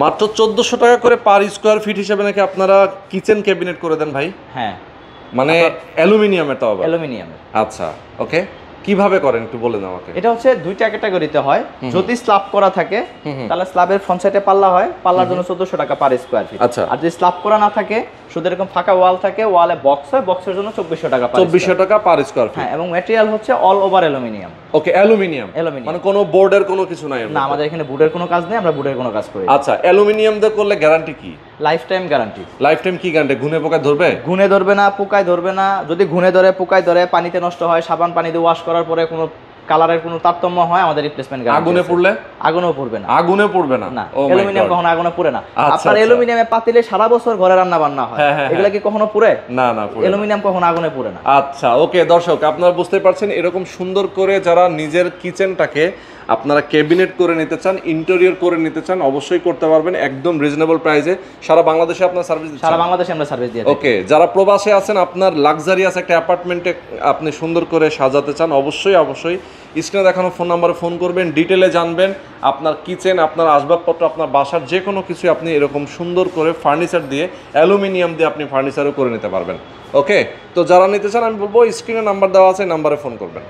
মাত্র 1400 টাকা করে পার স্কয়ার ফিট হিসেবে নাকি আপনারা কিচেন ক্যাবিনেট করে দেন ভাই? হ্যাঁ, মানে অ্যালুমিনিয়ামের তাও আবার? অ্যালুমিনিয়ামের। আচ্ছা, ওকে। কিভাবে করেন একটু বলে দাও আমাকে। এটা হচ্ছে দুইটা ক্যাটাগরিতে হয়। যদি স্ল্যাব করা থাকে তাহলে স্ল্যাবের ফ্রন্ট সাইডে পাল্লা হয়, পাল্লার জন্য 1400 টাকা পার স্কয়ার ফিট। আচ্ছা। আর যদি স্ল্যাব করা না থাকে, শুধু এরকম ফাঁকা ওয়াল থাকে, ওয়ালে বক্স হয়, বক্সের জন্য 2400 টাকা পার। 2400 টাকা পার স্কয়ার ফিট। হ্যাঁ, এবং ম্যাটেরিয়াল হচ্ছে অল ওভার অ্যালুমিনিয়াম। ওকে, অ্যালুমিনিয়াম। মানে কোনো বোর্ডের কোনো কিছু নাই? না, আমাদের এখানে বুডের কোনো কাজ নেই, আমরা বুডের কোনো কাজ করি। আচ্ছা, অ্যালুমিনিয়াম দিয়ে করলে গ্যারান্টি কি? Life time guarantee. Life time কি গ্যারান্টি? ঘুনে পোকা ধরবে? ঘুনে ধরবে না, পোকায় ধরবে না। যদি ঘুনে ধরে, পোকায় ধরে, পানিতে নষ্ট হয়, সাবান পানি দিয়ে ওয়াশ করার পরে কোনো কালারের কোনো তারতম্য হয়, আমাদের রিপ্লেসমেন্ট গ্যারান্টি। আগুনে পড়লে? আগুনেও পড়বে না। আগুনে পড়বে না? না, অ্যালুমিনিয়াম কখনো আগুনে পুড়ে না। আপনার অ্যালুমিনিয়ামে পাতিলে সারা বছর ঘরে রান্না বান্না হয়, এগুলা কি কখনো পুড়ে? না না, অ্যালুমিনিয়াম কখনো আগুনে পুড়ে না। আচ্ছা, ওকে দর্শক, আপনারা বুঝতে পারছেন, এরকম সুন্দর করে যারা নিজের কিচেনটাকে আপনারা ক্যাবিনেট করে নিতে চান, ইন্টেরিয়র করে নিতে চান, অবশ্যই করতে পারবেন একদম রিজনেবল প্রাইসে। সারা বাংলাদেশে আপনার সার্ভিস দিচ্ছেন? সারা বাংলাদেশে আমরা সার্ভিস দিয়ে থাকি। ওকে, যারা প্রবাসে আছেন, আপনার লাক্সারিয়াস একটা অ্যাপার্টমেন্টে আপনি সুন্দর করে সাজাতে চান, অবশ্যই অবশ্যই স্ক্রিনে দেখানো ফোন নাম্বারে ফোন করবেন, ডিটেলে জানবেন আপনার কিচেন, আপনার আসবাবপত্র, আপনার বাসার যে কোনো কিছু আপনি এরকম সুন্দর করে ফার্নিচার দিয়ে, অ্যালুমিনিয়াম দিয়ে আপনি ফার্নিচারও করে নিতে পারবেন। ওকে, তো যারা নিতে চান আমি বলবো স্ক্রিনে নাম্বার দেওয়া আছে, নাম্বারে ফোন করবেন।